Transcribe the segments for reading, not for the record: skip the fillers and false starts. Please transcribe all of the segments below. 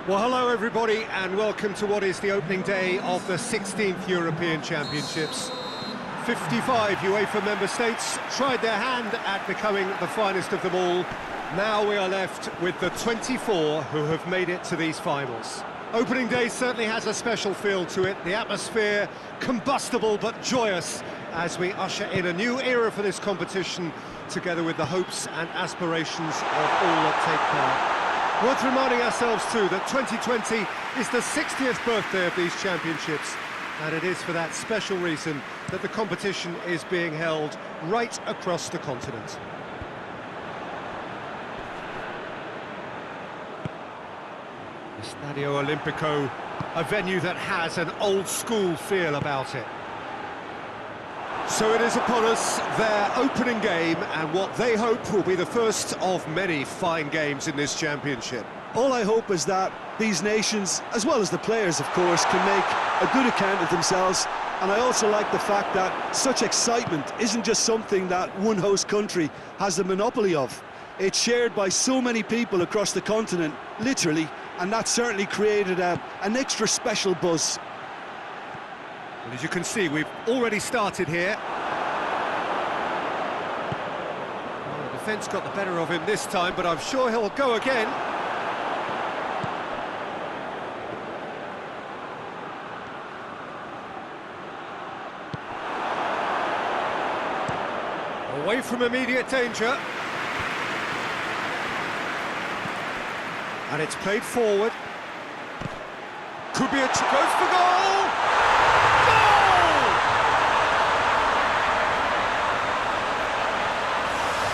Well, hello everybody, and welcome to what is the opening day of the 16th European Championships. 55 UEFA member states tried their hand at becoming the finest of them all. Now we are left with the 24 who have made it to these finals. Opening day certainly has a special feel to it, the atmosphere combustible but joyous as we usher in a new era for this competition, together with the hopes and aspirations of all that take part. Worth reminding ourselves too that 2020 is the 60th birthday of these championships, and it is for that special reason that the competition is being held right across the continent. Estadio Olimpico, a venue that has an old-school feel about it. So it is upon us, their opening game, and what they hope will be the first of many fine games in this championship. All I hope is that these nations, as well as the players of course, can make a good account of themselves, and I also like the fact that such excitement isn't just something that one host country has the monopoly of. It's shared by so many people across the continent, literally, and that certainly created an extra special buzz. Well, as you can see, we've already started here. Well, the defence got the better of him this time, but I'm sure he'll go again. Away from immediate danger. And it's played forward. Could be a... goes for goal!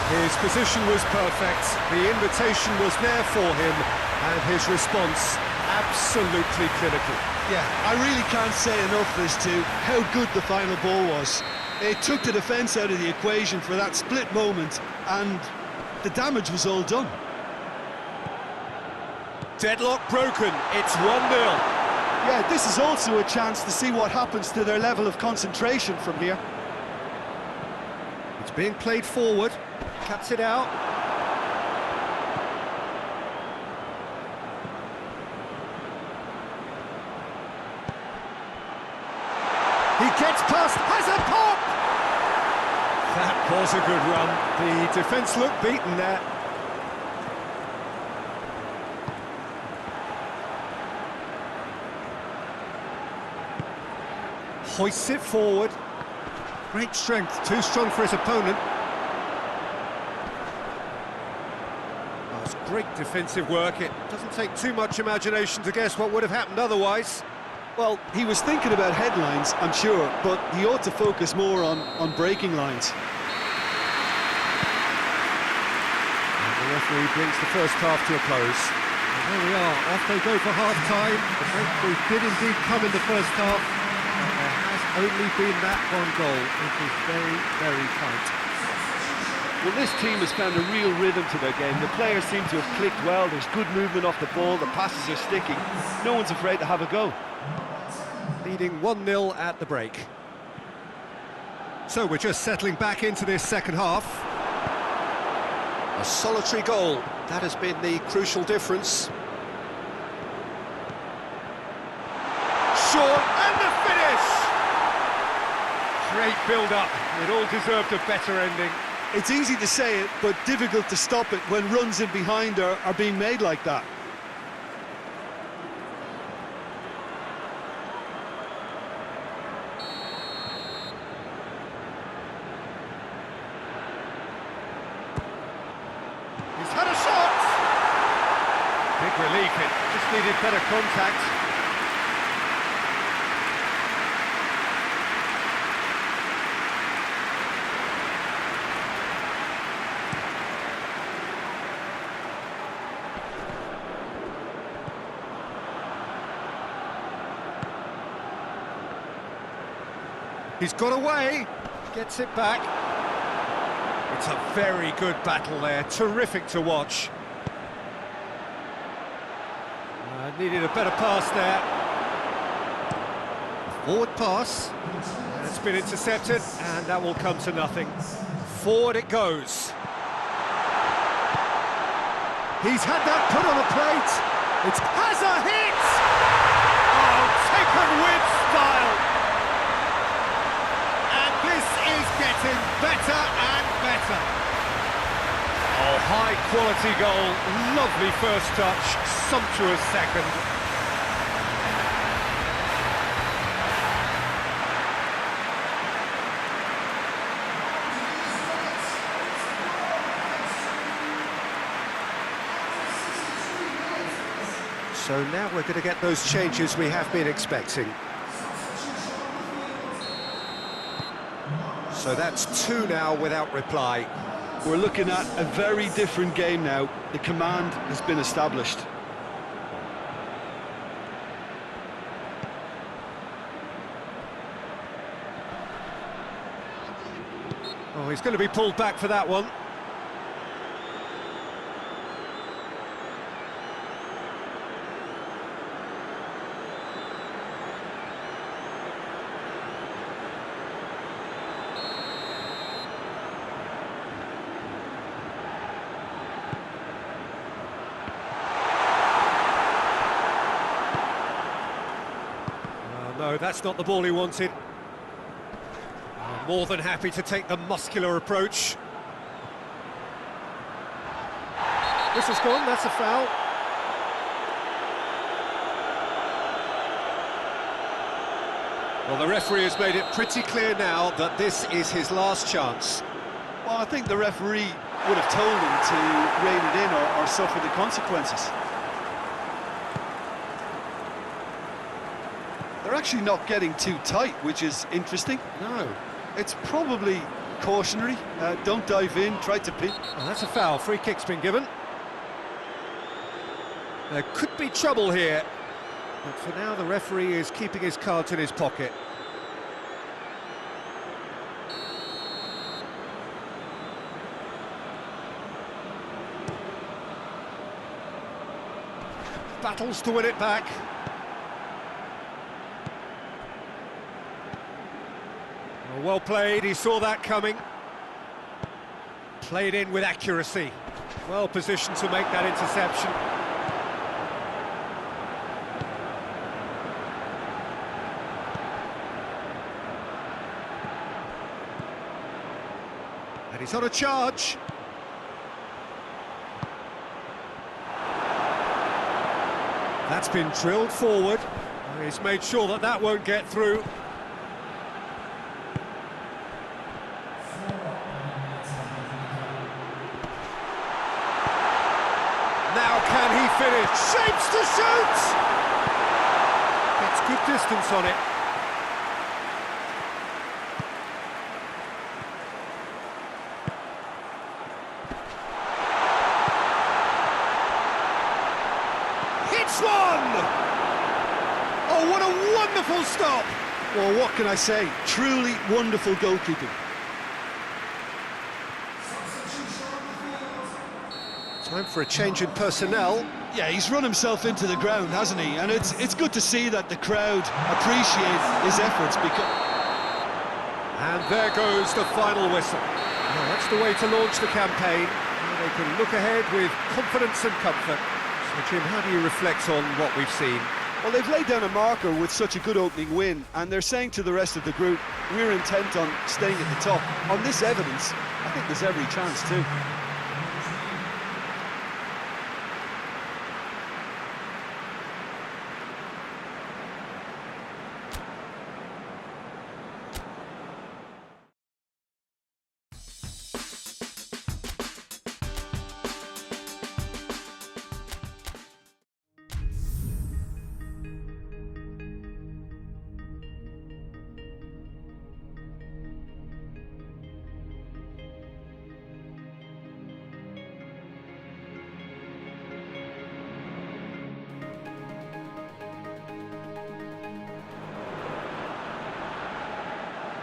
His position was perfect, the invitation was there for him, and his response absolutely clinical. Yeah, I really can't say enough as to how good the final ball was. It took the defence out of the equation for that split moment, and the damage was all done. Deadlock broken, it's 1-0. Yeah, this is also a chance to see what happens to their level of concentration from here. It's being played forward. Cuts it out. He gets past, has a pop! That was a good run. The defence looked beaten there. Hoists it forward. Great strength, too strong for his opponent. Great defensive work. It doesn't take too much imagination to guess what would have happened otherwise. Well, he was thinking about headlines, I'm sure, but he ought to focus more on breaking lines. And the referee brings the first half to a close. And there we are, off they go for half-time. The breakthrough did indeed come in the first half, but there has only been that one goal. It was very, very tight. Well, this team has found a real rhythm to their game. The players seem to have clicked well. There's good movement off the ball. The passes are sticking. No one's afraid to have a go. Leading 1-0 at the break. So we're just settling back into this second half. A solitary goal. That has been the crucial difference. Short, and the finish! Great build-up. It all deserved a better ending. It's easy to say it, but difficult to stop it when runs in behind are being made like that. He's had a shot! Big relief, it just needed better contact. He's got away, gets it back. It's a very good battle there, terrific to watch. Needed a better pass there. Forward pass, and it's been intercepted, and that will come to nothing. Forward it goes. He's had that put on a plate. It has a hit! Oh, taken with style! And this is getting better and better. Oh, high-quality goal, lovely first touch, sumptuous second. So now we're going to get those changes we have been expecting. So that's 2 now without reply. We're looking at a very different game now. The command has been established. Oh, he's going to be pulled back for that one. No, that's not the ball he wanted. More than happy to take the muscular approach. This is gone, that's a foul. Well, the referee has made it pretty clear now that this is his last chance. Well, I think the referee would have told him to rein it in or suffer the consequences. They're actually not getting too tight, which is interesting. No. It's probably cautionary. Don't dive in, try to pin. Oh, that's a foul. Free kick's been given. There could be trouble here. But for now, the referee is keeping his cards in his pocket. Battles to win it back. Well played, he saw that coming. Played in with accuracy. Well positioned to make that interception. And he's on a charge. That's been drilled forward. He's made sure that that won't get through. Now can he finish? Shapes to shoot! Gets good distance on it. Hits one! Oh, what a wonderful stop! Well, what can I say? Truly wonderful goalkeeping. Time for a change in personnel. Yeah, he's run himself into the ground, hasn't he? And it's good to see that the crowd appreciate his efforts because... And there goes the final whistle. Well, that's the way to launch the campaign. They can look ahead with confidence and comfort. So, Jim, how do you reflect on what we've seen? Well, they've laid down a marker with such a good opening win, and they're saying to the rest of the group, we're intent on staying at the top. On this evidence, I think there's every chance too.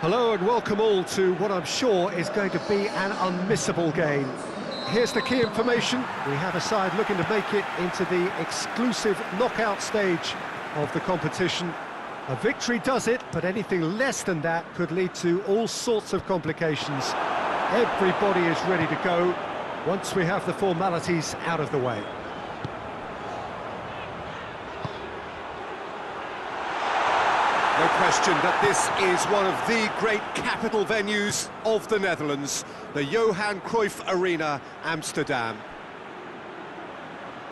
Hello and welcome all to what I'm sure is going to be an unmissable game. Here's the key information. We have a side looking to make it into the exclusive knockout stage of the competition. A victory does it, but anything less than that could lead to all sorts of complications. Everybody is ready to go once we have the formalities out of the way. No question that this is one of the great capital venues of the Netherlands, the Johan Cruyff Arena, Amsterdam.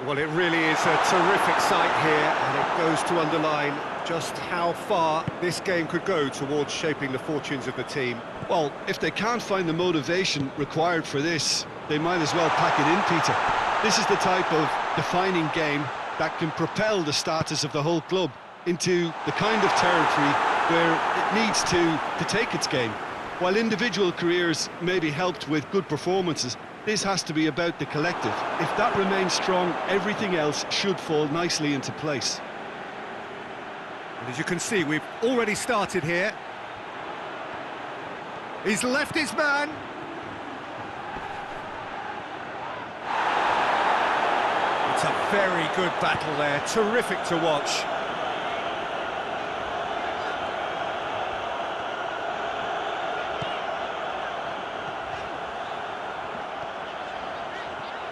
Well, it really is a terrific sight here, and it goes to underline just how far this game could go towards shaping the fortunes of the team. Well, if they can't find the motivation required for this, they might as well pack it in, Peter. This is the type of defining game that can propel the status of the whole club into the kind of territory where it needs to take its game. While individual careers may be helped with good performances, this has to be about the collective. If that remains strong, everything else should fall nicely into place. And as you can see, we've already started here. He's left his man. It's a very good battle there, terrific to watch.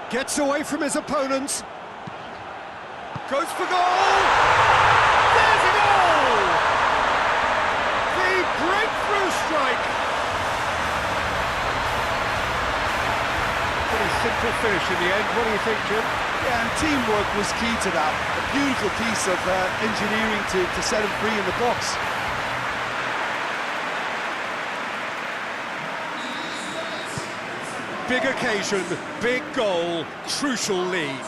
Gets away from his opponents. Goes for goal! There's a goal! The breakthrough strike! Pretty simple finish in the end. What do you think, Jim? Yeah, and teamwork was key to that. A beautiful piece of engineering to set him free in the box. Big occasion, big goal, crucial lead.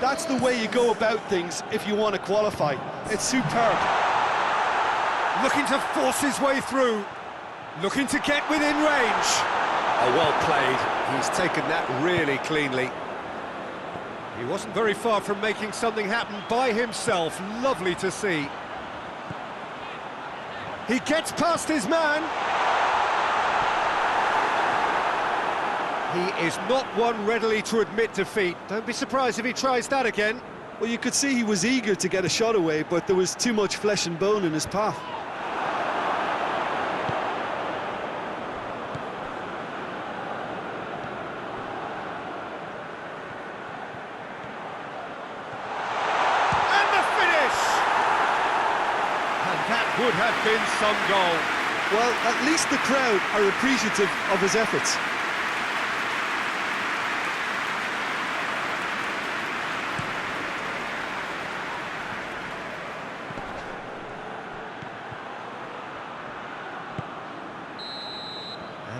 That's the way you go about things if you want to qualify. It's superb. Looking to force his way through. Looking to get within range. Oh, well played. He's taken that really cleanly. He wasn't very far from making something happen by himself. Lovely to see. He gets past his man. He is not one readily to admit defeat. Don't be surprised if he tries that again. Well, you could see he was eager to get a shot away, but there was too much flesh and bone in his path. And the finish! And that would have been some goal. Well, at least the crowd are appreciative of his efforts.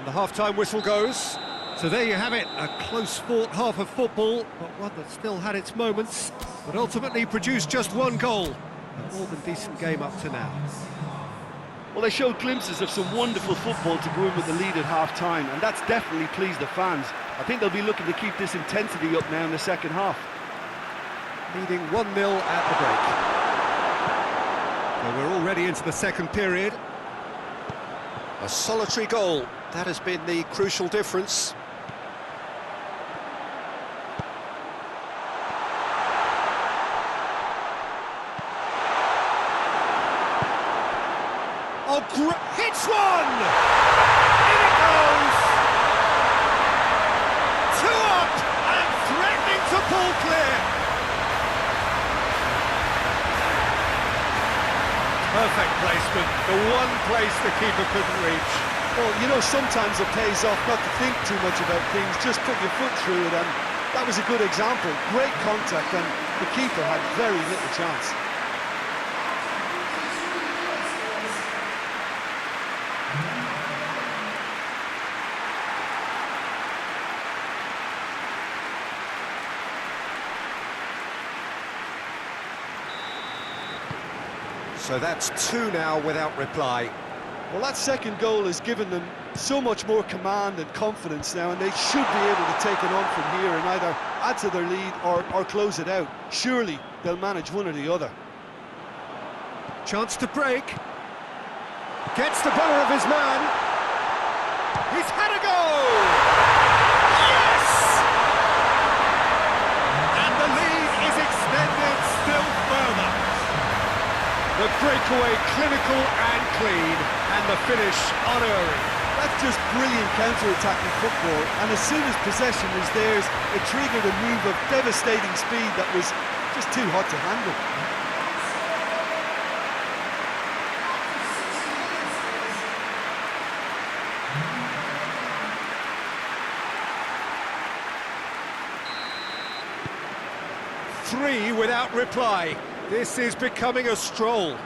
The half-time whistle goes. So there you have it, a close-fought half of football, but one that still had its moments, but ultimately produced just one goal. A more than decent game up to now. Well, they showed glimpses of some wonderful football to go in with the lead at half-time, and that's definitely pleased the fans. I think they'll be looking to keep this intensity up now in the second half. Leading 1-0 at the break. So we're already into the second period. A solitary goal. That has been the crucial difference. Oh, hits one! In it goes! Two up and threatening to pull clear. Perfect placement, the one place the keeper couldn't reach. Well, you know, sometimes it pays off not to think too much about things, just put your foot through it, and that was a good example. Great contact, and the keeper had very little chance. So that's two now without reply. Well, that second goal has given them so much more command and confidence now, and they should be able to take it on from here and either add to their lead or close it out. Surely they'll manage one or the other. Chance to break. Gets the better of his man. He's had a goal! Yes! And the lead is extended still further. The breakaway clinical and clean, and the finish unerring. That's just brilliant counter-attacking football, and as soon as possession was theirs, it triggered a move of devastating speed that was just too hot to handle. 3 without reply. This is becoming a stroll.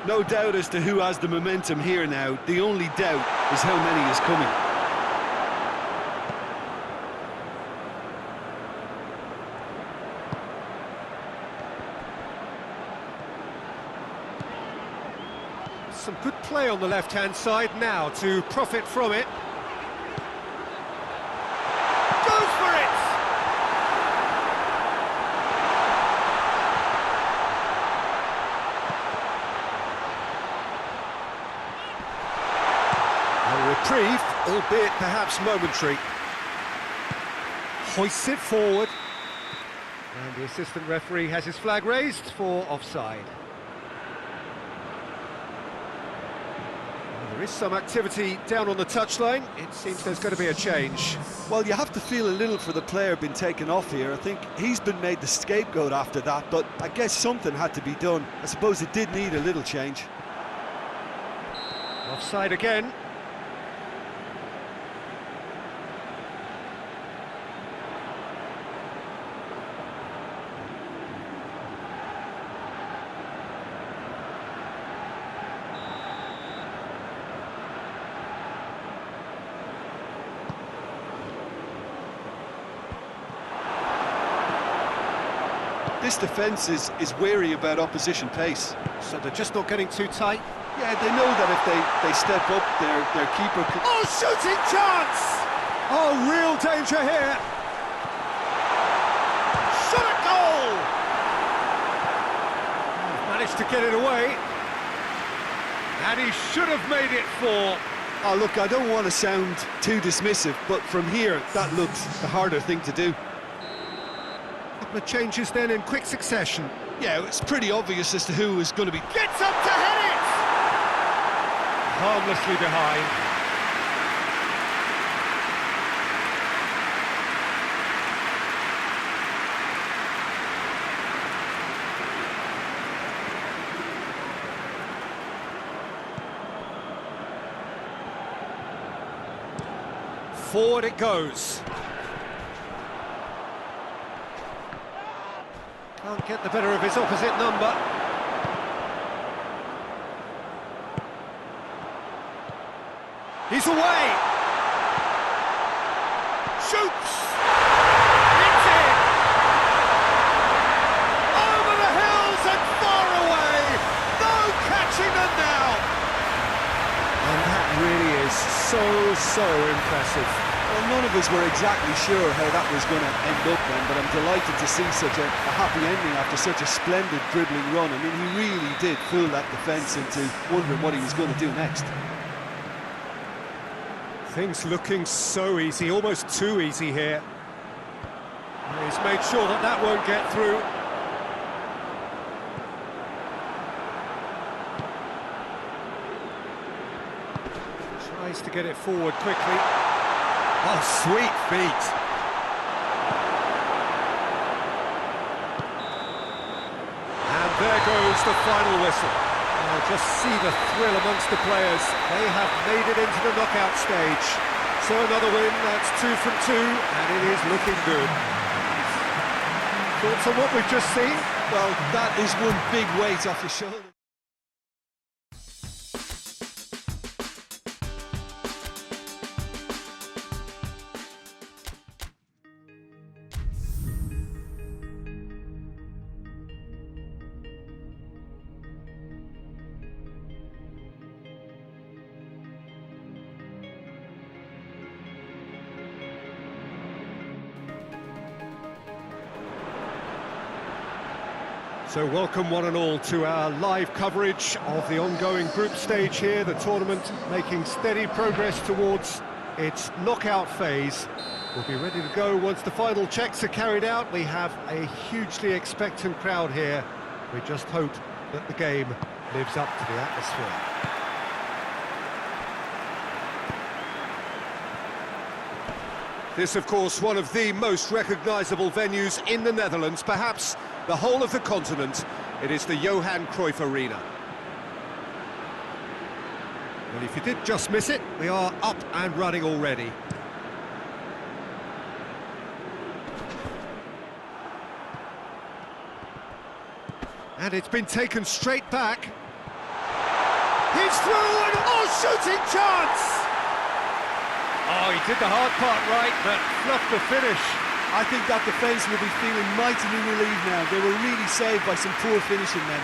No doubt as to who has the momentum here now. The only doubt is how many is coming. Some good play on the left-hand side now to profit from it. Goes for it! A reprieve, albeit perhaps momentary. Hoists it forward. And the assistant referee has his flag raised for offside. There is some activity down on the touchline. It seems there's going to be a change. Well, you have to feel a little for the player being taken off here. I think he's been made the scapegoat after that, but I guess something had to be done. I suppose it did need a little change. Offside again. This defence is wary about opposition pace. So they're just not getting too tight. Yeah, they know that if they step up, their keeper could... Oh, shooting chance! Oh, real danger here. Shot at goal! Managed to get it away. And he should have made it 4. Oh, look, I don't want to sound too dismissive, but from here, that looks the harder thing to do. Couple of changes then in quick succession. Yeah, it's pretty obvious as to who was going to be... Gets up to head it! Harmlessly behind. Forward it goes. Can't get the better of his opposite number. He's away! Shoots! It's in! Over the hills and far away! No catching them now! And that really is so impressive. Well, none of us were exactly sure how that was going to end up then, but I'm delighted to see such a happy ending after such a splendid dribbling run. I mean, he really did fool that defence into wondering what he was going to do next. Things looking so easy, almost too easy here. He's made sure that that won't get through. Tries to get it forward quickly. Oh, sweet feet. And there goes the final whistle. Oh, just see the thrill amongst the players. They have made it into the knockout stage. So another win, that's 2 from 2, and it is looking good. Thoughts on what we've just seen? Well, that is one big weight off your shoulder. So welcome one and all to our live coverage of the ongoing group stage here, the tournament making steady progress towards its knockout phase. We'll be ready to go once the final checks are carried out. We have a hugely expectant crowd here. We just hope that the game lives up to the atmosphere. This, of course, one of the most recognisable venues in the Netherlands, perhaps the whole of the continent. It is the Johan Cruyff Arena. Well, if you did just miss it, we are up and running already. And it's been taken straight back. He's through and shooting chance! Oh, he did the hard part right, but fluffed the finish. I think that defence will be feeling mightily relieved now. They were really saved by some poor finishing then.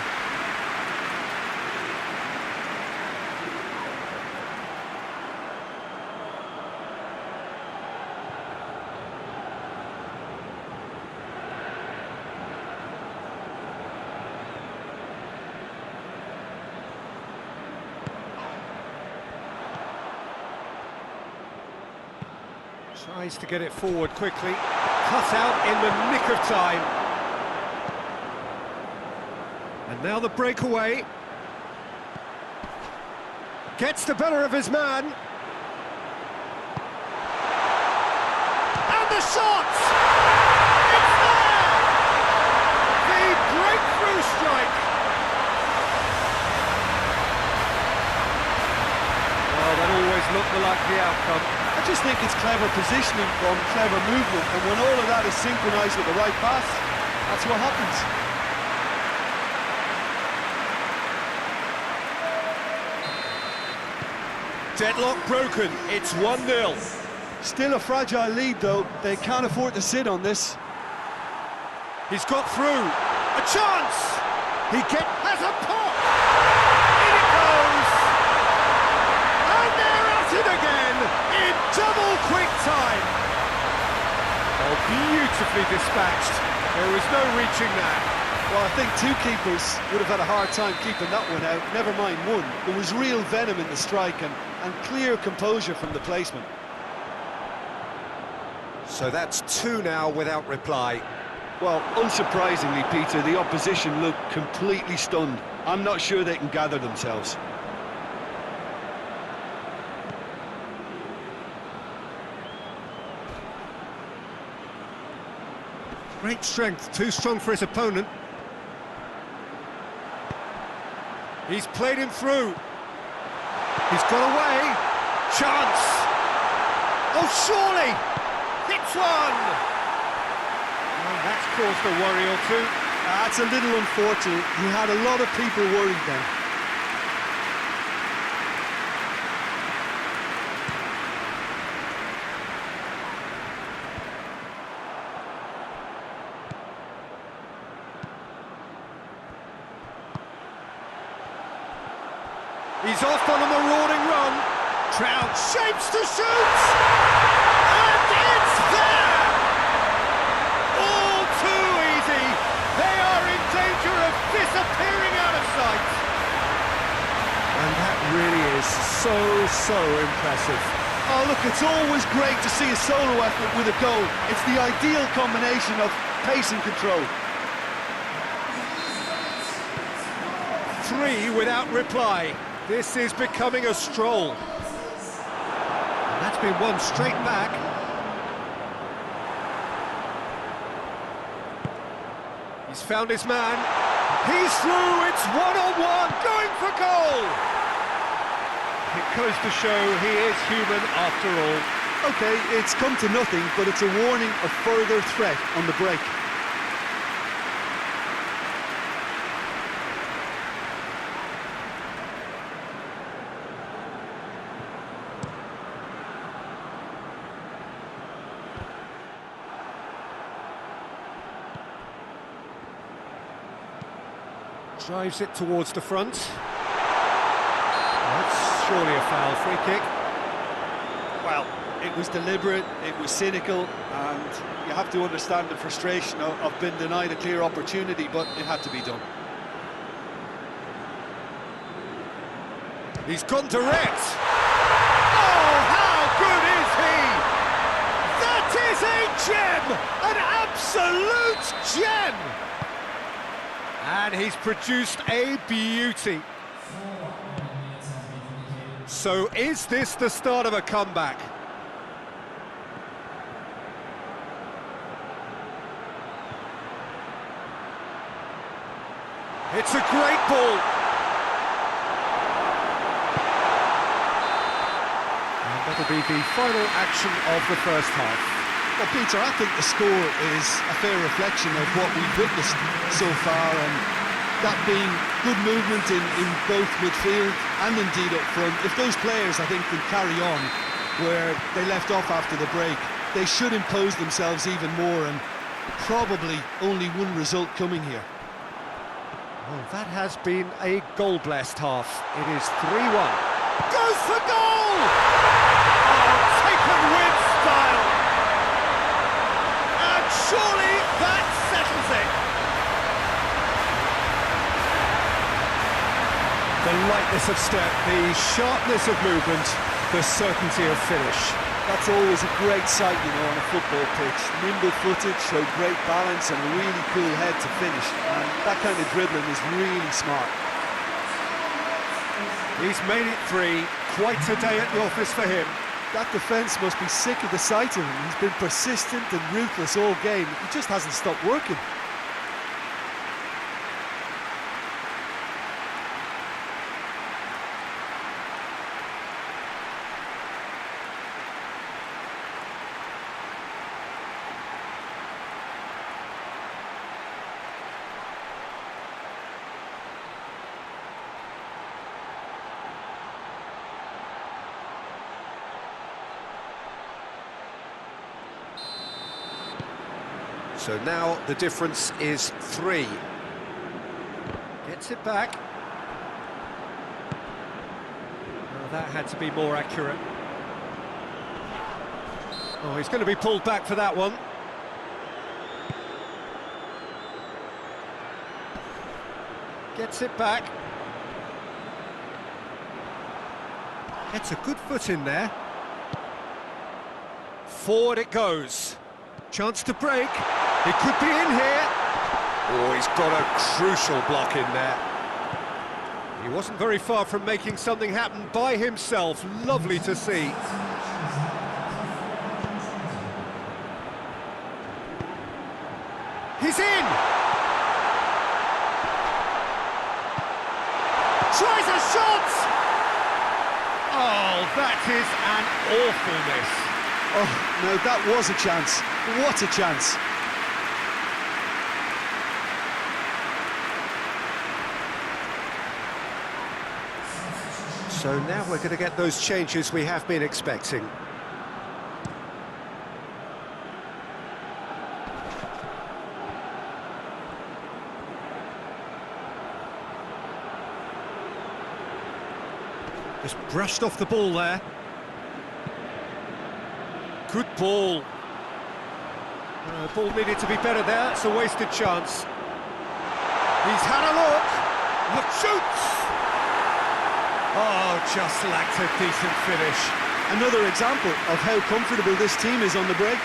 Tries to get it forward quickly. Cut out in the nick of time. And now the breakaway. Gets the better of his man. And the shot! It's there! The breakthrough strike! Oh, that always looked the likely outcome. I just think it's clever positioning from clever movement, and when all of that is synchronised with the right pass, that's what happens. Deadlock broken, it's 1-0. Still a fragile lead though, they can't afford to sit on this. He's got through, a chance! Has a pop! In it goes! And they're at it again, in double quick time! Oh, beautifully dispatched, there was no reaching that. Well, I think two keepers would have had a hard time keeping that one out, never mind one. There was real venom in the strike and clear composure from the placement. So that's 2 now without reply. Well, unsurprisingly, Peter, the opposition look completely stunned. I'm not sure they can gather themselves. Great strength, too strong for his opponent. He's played him through. He's got away. Chance! Oh, surely! Hits one! Well, that's caused a worry or two. That's a little unfortunate. He had a lot of people worried then. He's off on a marauding run. Trout shapes to shoot! And it's there! All too easy. They are in danger of disappearing out of sight. And that really is so impressive. Oh, look, it's always great to see a solo effort with a goal. It's the ideal combination of pace and control. 3 without reply. This is becoming a stroll. And that's been won straight back. He's found his man. He's through, it's 1-on-1, going for goal! It goes to show he is human after all. Okay, it's come to nothing, but it's a warning of further threat on the break. Drives it towards the front. That's surely a foul, free kick. Well, it was deliberate, it was cynical, and you have to understand the frustration of being denied a clear opportunity, but it had to be done. He's gone direct. Oh, how good is he? That is a gem! An absolute gem! And he's produced a beauty. So is this the start of a comeback? It's a great ball. And that'll be the final action of the first half. Well, Peter, I think the score is a fair reflection of what we've witnessed so far, and that being good movement in both midfield and indeed up front. If those players, I think, can carry on where they left off after the break, they should impose themselves even more, and probably only one result coming here. Well, that has been a goal-blessed half. It is 3-1. Goes for goal! Oh, taken with style! And surely that settles it! The lightness of step, the sharpness of movement, the certainty of finish. That's always a great sight, you know, on a football pitch. Nimble-footed, showed great balance and a really cool head to finish. And that kind of dribbling is really smart. He's made it 3. Quite a day at the office for him. That defence must be sick of the sight of him. He's been persistent and ruthless all game. He just hasn't stopped working. So now the difference is 3. Gets it back. Well, that had to be more accurate. Oh, he's going to be pulled back for that one. Gets it back. Gets a good foot in there. Forward it goes. Chance to break. It could be in here. Oh, he's got a crucial block in there. He wasn't very far from making something happen by himself. Lovely to see. He's in! Tries a shot! Oh, that is an awful miss. Oh, no, that was a chance. What a chance. So now we're going to get those changes we have been expecting. Just brushed off the ball there. Good ball. The ball needed to be better there. It's a wasted chance. He's had a look. Look, shoots! Oh, just lacked a decent finish. Another example of how comfortable this team is on the break.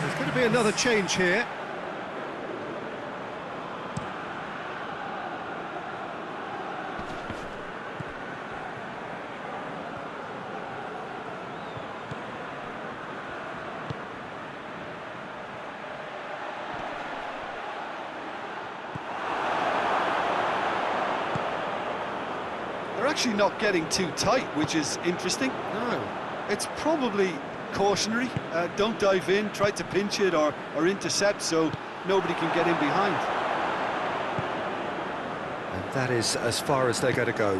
There's going to be another change here. They're actually not getting too tight, which is interesting. No. It's probably cautionary. Don't dive in, try to pinch it or intercept so nobody can get in behind. And that is as far as they're going to go.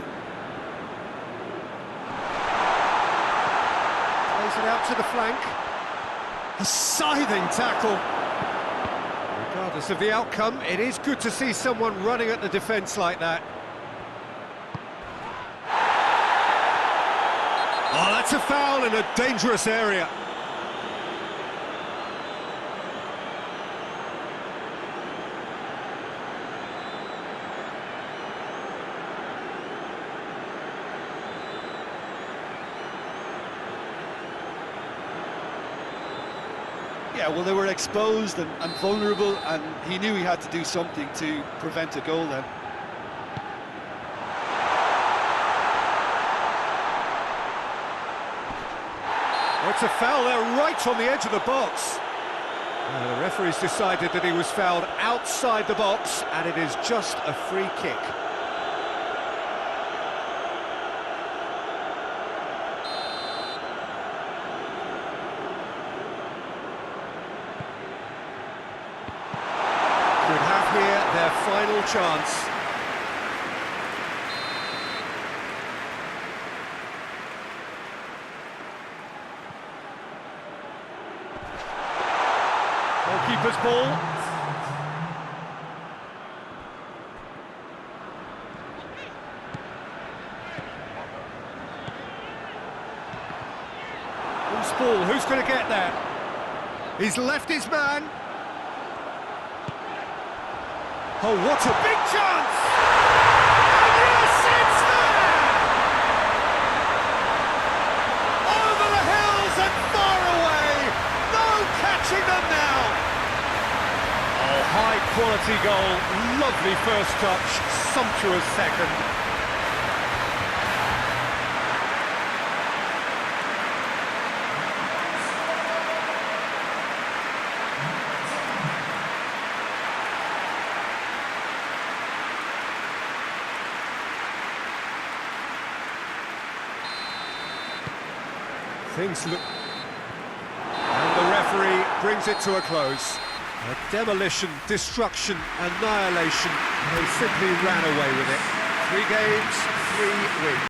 Plays it out to the flank. A scything tackle. Regardless of the outcome, it is good to see someone running at the defence like that. Oh, that's a foul in a dangerous area. Yeah, well, they were exposed and vulnerable, and he knew he had to do something to prevent a goal then. It's a foul there right on the edge of the box. The referee's decided that he was fouled outside the box, and it is just a free kick. final chance. Goalkeeper's ball. Loose ball, who's going to get there? He's left his man. Oh, what a big chance! And yes, it's there! Over the hills and far away! No catching them now! Oh, high-quality goal, lovely first touch, sumptuous second. Things look... And the referee brings it to a close. A demolition, destruction, annihilation. They simply ran away with it. 3 games, 3 wins.